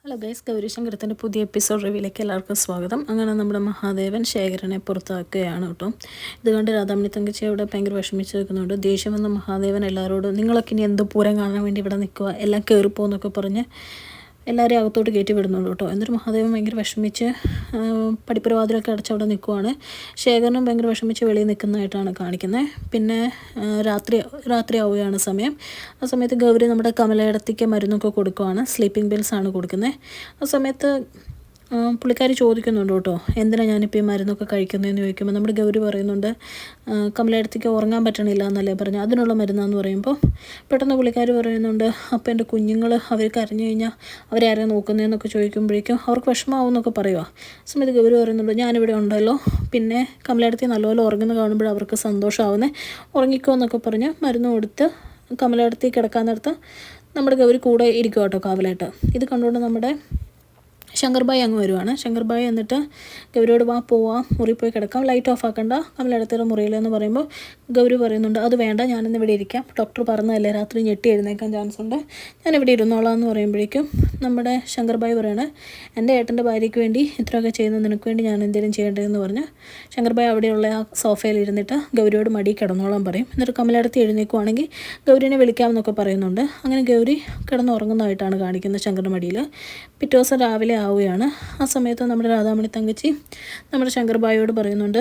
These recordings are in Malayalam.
ഹലോ ഗൈസ്, ഗൗരീശങ്കരത്തിൻ്റെ പുതിയ എപ്പിസോഡ് റിവ്യൂയിലേക്ക് എല്ലാവർക്കും സ്വാഗതം. അങ്ങനെ നമ്മുടെ മഹാദേവൻ ശേഖരനെ പുറത്താക്കുകയാണ് കേട്ടോ. ഇതുകൊണ്ട് രാധാമണി തങ്കച്ചി അവിടെ ഭയങ്കര വിഷമിച്ച് നിൽക്കുന്നുണ്ട്. ദേഷ്യം വന്ന മഹാദേവൻ എല്ലാവരോടും നിങ്ങളൊക്കെ ഇനി എന്ത് പൂരം കാണാൻ വേണ്ടി ഇവിടെ നിൽക്കുക, എല്ലാം കയറിപ്പോന്നൊക്കെ പറഞ്ഞ് എല്ലാവരെയും അകത്തോട്ട് കയറ്റി വിടുന്നുണ്ട് കേട്ടോ. എന്നിട്ട് മഹാദേവൻ ഭയങ്കര വിഷമിച്ച് പടിപ്പുരവാതിലൊക്കെ അടച്ച് അവിടെ നിൽക്കുവാണ്. ശേഖരനും ഭയങ്കര വിഷമിച്ച് വെളിയിൽ നിൽക്കുന്നതായിട്ടാണ് കാണിക്കുന്നത്. പിന്നെ രാത്രി ആവുകയാണ് സമയം. ആ സമയത്ത് ഗൗരി നമ്മുടെ കമലയിടത്തേക്ക് മരുന്നൊക്കെ കൊടുക്കുവാണ്. സ്ലീപ്പിംഗ് പിൽസാണ് കൊടുക്കുന്നത്. ആ സമയത്ത് പുള്ളിക്കാരി ചോദിക്കുന്നുണ്ട് കേട്ടോ, എന്തിനാണ് ഞാനിപ്പോൾ ഈ മരുന്നൊക്കെ കഴിക്കുന്നതെന്ന് ചോദിക്കുമ്പോൾ നമ്മുടെ ഗൗരി പറയുന്നുണ്ട്, കമലയിടത്തേക്ക് ഉറങ്ങാൻ പറ്റണില്ല എന്നല്ലേ പറഞ്ഞു, അതിനുള്ള മരുന്നാന്ന് പറയുമ്പോൾ പെട്ടെന്ന് പുള്ളിക്കാരി പറയുന്നുണ്ട്, അപ്പോൾ എൻ്റെ കുഞ്ഞുങ്ങൾ അവർ കരഞ്ഞു കഴിഞ്ഞാൽ അവരെ ആരെയും നോക്കുന്നതെന്നൊക്കെ ചോദിക്കുമ്പോഴേക്കും അവർക്ക് വിഷമാവും എന്നൊക്കെ പറയുക. സമയത്ത് ഗൗരി പറയുന്നുണ്ട്, ഞാനിവിടെ ഉണ്ടല്ലോ, പിന്നെ കമലയിടത്തിൽ നല്ലപോലെ ഉറങ്ങുന്ന കാണുമ്പോൾ അവർക്ക് സന്തോഷമാവുന്നേ, ഉറങ്ങിക്കോ എന്നൊക്കെ പറഞ്ഞ് മരുന്ന് കൊടുത്ത് കമലയിടത്തിൽ കിടക്കാൻ നേരത്ത് നമ്മുടെ ഗൗരി കൂടെ ഇരിക്കും കേട്ടോ കാവലായിട്ട്. ഇത് കണ്ടുകൊണ്ട് നമ്മുടെ ശങ്കർഭായി അങ്ങ് വരുവാണ്. ശങ്കർഭായി എന്നിട്ട് ഗൗരിയോട് പോവാം, മുറി പോയി കിടക്കാം, ലൈറ്റ് ഓഫ് ആക്കണ്ട, കമലയിടത്തിലെ മുറിയിലെന്ന് പറയുമ്പോൾ ഗൗരി പറയുന്നുണ്ട്, അത് വേണ്ട, ഞാനിന്ന് ഇവിടെ ഇരിക്കാം, ഡോക്ടർ പറഞ്ഞതല്ലേ രാത്രി ഞെട്ടി എഴുന്നേക്കാൻ ചാൻസ് ഉണ്ട്, ഞാനിവിടെ ഇരുന്നോളാം എന്ന് പറയുമ്പോഴേക്കും നമ്മുടെ ശങ്കർഭായി പറയണേ, എൻ്റെ ഏട്ടൻ്റെ ഭാര്യയ്ക്ക് വേണ്ടി ഇത്രയൊക്കെ ചെയ്യുന്നത് നിനക്ക് വേണ്ടി ഞാൻ എന്തെങ്കിലും ചെയ്യേണ്ടതെന്ന് പറഞ്ഞ് ശങ്കർഭായി അവിടെയുള്ള ആ സോഫയിൽ ഇരുന്നിട്ട് ഗൗരിയോട് മടി കിടന്നോളാൻ പറയും. എന്നിട്ട് കമലയിടത്ത് എഴുന്നേക്കുവാണെങ്കിൽ ഗൗരിനെ വിളിക്കാമെന്നൊക്കെ പറയുന്നുണ്ട്. അങ്ങനെ ഗൗരി കിടന്നുറങ്ങുന്നതായിട്ടാണ് കാണിക്കുന്നത് ശങ്കറിൻ്റെ മടിയിൽ. പിറ്റേ ദിവസം രാവിലെ ആവുകയാണ്. ആ സമയത്ത് നമ്മുടെ രാധാമണി തങ്കച്ചി നമ്മുടെ ശങ്കർഭായിയോട് പറയുന്നുണ്ട്,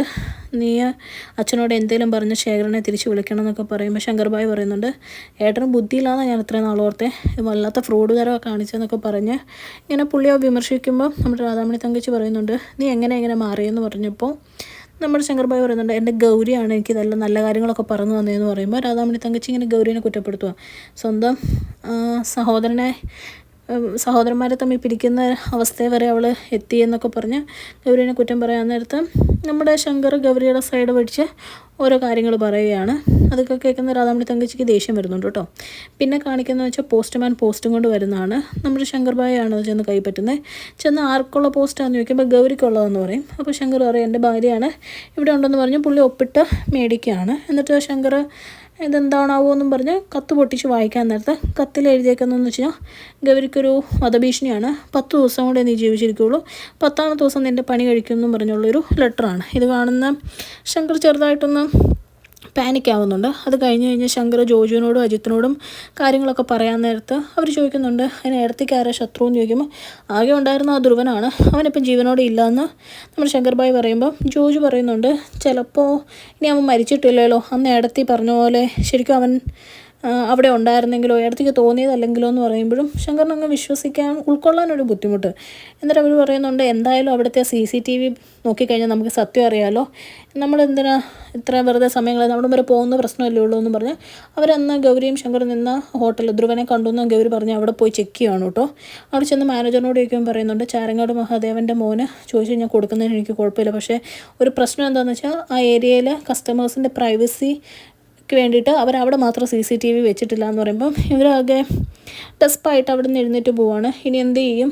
നീ അച്ഛനോട് എന്തെങ്കിലും പറഞ്ഞ് ശേഖരനെ തിരിച്ച് വിളിക്കണം എന്നൊക്കെ പറയുമ്പോൾ ശങ്കർഭായി പറയുന്നുണ്ട്, ഏട്ടന് ബുദ്ധിയില്ലാതെ ഞാൻ ഇത്രയും നാളോർത്തെ, വല്ലാത്ത ഫ്രോഡ് തരമൊക്കെ കാണിച്ചെന്നൊക്കെ പറഞ്ഞ് ഇങ്ങനെ പുള്ളിയെ വിമർശിക്കുമ്പോൾ നമ്മുടെ രാധാമണി തങ്കച്ചി പറയുന്നുണ്ട്, നീ എങ്ങനെ മാറിയെന്ന് പറഞ്ഞപ്പോൾ നമ്മുടെ ശങ്കർഭായി പറയുന്നുണ്ട്, എൻ്റെ ഗൗരിയാണ് എനിക്ക് ഇതെല്ലാം നല്ല കാര്യങ്ങളൊക്കെ പറഞ്ഞു തന്നതെന്ന് പറയുമ്പോൾ രാധാമണി തങ്കച്ചി ഇങ്ങനെ ഗൗരിനെ കുറ്റപ്പെടുത്തുക. സ്വന്തം സഹോദരന്മാരെ തമ്മിൽ പിരിക്കുന്ന അവസ്ഥ വരെ അവൾ എത്തി എന്നൊക്കെ പറഞ്ഞ് ഗൗരിനെ കുറ്റം പറയാൻ നേരത്ത് നമ്മുടെ ശങ്കർ ഗൗരിയുടെ സൈഡ് പിടിച്ച് ഓരോ കാര്യങ്ങൾ പറയുകയാണ്. അതൊക്കെ കേൾക്കുന്ന രാധാമണി തങ്കച്ചിക്ക് ദേഷ്യം വരുന്നുണ്ട് കേട്ടോ. പിന്നെ കാണിക്കുന്നത് വെച്ചാൽ പോസ്റ്റ്മാൻ പോസ്റ്റും കൊണ്ട് വരുന്നതാണ്. നമ്മുടെ ശങ്കർഭായിയാണ് അത് ചെന്ന് കൈപ്പറ്റുന്നത്. ചെന്ന് ആർക്കുള്ള പോസ്റ്റാണെന്ന് ചോദിക്കുമ്പോൾ ഗൗരിക്കുള്ളതെന്ന് പറയും. അപ്പോൾ ശങ്കർ പറയും, എൻ്റെ ഭാര്യയാണ് ഇവിടെ ഉണ്ടെന്ന് പറഞ്ഞ് പുള്ളി ഒപ്പിട്ട് മേടിക്കുകയാണ്. എന്നിട്ട് ശങ്കർ ഇതെന്താണാവോ എന്നും പറഞ്ഞ് കത്ത് പൊട്ടിച്ച് വായിക്കാൻ നേരത്തെ കത്തിൽ എഴുതിയേക്കുന്നതെന്ന് വെച്ച് കഴിഞ്ഞാൽ ഗൗരിക്കൊരു വധഭീഷണിയാണ്, 10 ദിവസം കൂടെ നീ ജീവിച്ചിരിക്കുകയുള്ളൂ, 10ാമത്തെ ദിവസം നിൻ്റെ പണി കഴിക്കുമെന്നും പറഞ്ഞുള്ളൊരു ലെറ്ററാണ്. ഇത് കാണുന്ന ശങ്കർ ചെറുതായിട്ടൊന്ന് പാനിക് ആവുന്നുണ്ട്. അത് കഴിഞ്ഞ് ശങ്കർ ജോജുവിനോടും അജിത്തിനോടും കാര്യങ്ങളൊക്കെ പറയാൻ നേരത്ത് അവർ ചോദിക്കുന്നുണ്ട്, അതിന് ഇടത്തേക്ക് ആരാ ശത്രു എന്ന് ചോദിക്കുമ്പോൾ ആകെ ഉണ്ടായിരുന്ന ആ ധ്രുവനാണ്, അവനിപ്പം ജീവനോടെ ഇല്ലയെന്ന് നമ്മുടെ ശങ്കർഭായി പറയുമ്പോൾ ജോജു പറയുന്നുണ്ട്, ചിലപ്പോൾ ഇനി അവൻ മരിച്ചിട്ടില്ലല്ലോ, അന്ന് ഇടത്തി പറഞ്ഞ പോലെ ശരിക്കും അവൻ അവിടെ ഉണ്ടായിരുന്നെങ്കിലോ ഇടത്തേക്ക് തോന്നിയതല്ലെങ്കിലോ എന്ന് പറയുമ്പോഴും ശങ്കറിനങ്ങ് ഉൾക്കൊള്ളാനൊരു ബുദ്ധിമുട്ട്. എന്നിട്ട് അവർ പറയുന്നുണ്ട്, എന്തായാലും അവിടുത്തെ CCTV നോക്കിക്കഴിഞ്ഞാൽ നമുക്ക് സത്യം അറിയാമല്ലോ, നമ്മളെന്തിനാ ഇത്ര വെറുതെ സമയങ്ങൾ നമ്മുടെ വരെ പോകുന്ന പ്രശ്നമല്ലേ ഉള്ളൂ എന്ന് പറഞ്ഞ് അവരന്ന് ഗൗരിയും ശങ്കറും നിന്ന ഹോട്ടൽ ധ്രുവനെ കണ്ടുവെന്ന് ഗൗരി പറഞ്ഞ് അവിടെ പോയി ചെക്ക് ചെയ്യുകയാണ് കേട്ടോ. അവിടെ ചെന്ന് മാനേജറിനോട് ചോദിക്കുമ്പോൾ പറയുന്നുണ്ട്, ചാരങ്ങാട് മഹാദേവൻ്റെ മോന് ചോദിച്ചു ഞാൻ കൊടുക്കുന്നതിന് എനിക്ക് കുഴപ്പമില്ല, പക്ഷേ ഒരു പ്രശ്നം എന്താണെന്ന് വെച്ചാൽ ആ ഏരിയയിൽ കസ്റ്റമേഴ്സിൻ്റെ പ്രൈവസി വേണ്ടിയിട്ട് അവരവിടെ മാത്രം CCTV വെച്ചിട്ടില്ല എന്ന് പറയുമ്പം ഇവരാകെ ഡെസ്പായിട്ട് അവിടെ നിന്ന് എഴുന്നേറ്റ് പോവാണ്. ഇനി എന്ത് ചെയ്യും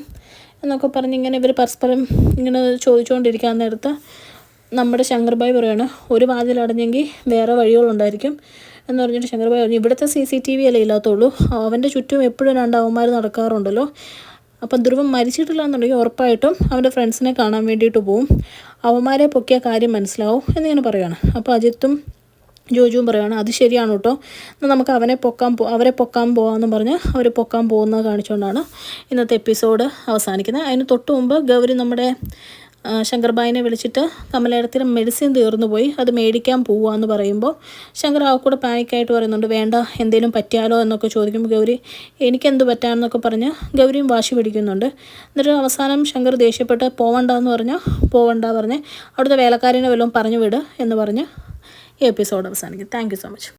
എന്നൊക്കെ പറഞ്ഞ് ഇങ്ങനെ ഇവർ പരസ്പരം ഇങ്ങനെ ചോദിച്ചുകൊണ്ടിരിക്കാൻ നേരത്ത് നമ്മുടെ ശങ്കർഭായി പറയുകയാണ്, ഒരു വാതിലടഞ്ഞെങ്കിൽ വേറെ വഴികളുണ്ടായിരിക്കും എന്ന് പറഞ്ഞിട്ട് ശങ്കർഭായി പറഞ്ഞു, ഇവിടുത്തെ CCTV അല്ലേ ഇല്ലാത്തുള്ളൂ, അവൻ്റെ ചുറ്റും എപ്പോഴും 2 അവന്മാർ നടക്കാറുണ്ടല്ലോ, അപ്പം ധ്രുവം മരിച്ചിട്ടില്ല എന്നുണ്ടെങ്കിൽ ഉറപ്പായിട്ടും അവൻ്റെ ഫ്രണ്ട്സിനെ കാണാൻ വേണ്ടിയിട്ട് പോവും, അവന്മാരെ പൊക്കിയ കാര്യം മനസ്സിലാവും എന്നിങ്ങനെ പറയുകയാണ്. അപ്പോൾ അജിത്തും ജോജുവും പറയുകയാണ്, അത് ശരിയാണ് കേട്ടോ, നമുക്ക് അവരെ പൊക്കാൻ പോകാമെന്ന് പറഞ്ഞ് അവർ പൊക്കാൻ പോകുന്നത് കാണിച്ചുകൊണ്ടാണ് ഇന്നത്തെ എപ്പിസോഡ് അവസാനിക്കുന്നത്. അതിന് തൊട്ട് മുമ്പ് ഗൗരി നമ്മുടെ ശങ്കർഭായിനെ വിളിച്ചിട്ട് കമലയിടത്തിലെ മെഡിസിൻ തീർന്നു പോയി, അത് മേടിക്കാൻ പോവാന്ന് പറയുമ്പോൾ ശങ്കർ ആ കൂടെ പാനിക്കായിട്ട് പറയുന്നുണ്ട്, വേണ്ട എന്തെങ്കിലും പറ്റിയാലോ എന്നൊക്കെ ചോദിക്കുമ്പോൾ ഗൗരി എനിക്കെന്ത് പറ്റാമെന്നൊക്കെ പറഞ്ഞ് ഗൗരിയും വാശി പിടിക്കുന്നുണ്ട്. എന്നിട്ട് അവസാനം ശങ്കർ ദേഷ്യപ്പെട്ട് പോവണ്ടെന്ന് പറഞ്ഞ് അവിടുത്തെ വേലക്കാരനെ വല്ലതും പറഞ്ഞു വിട് എന്ന് പറഞ്ഞ് ഈ എപ്പിസോഡ് അവസാനിക്കും. Thank you so much.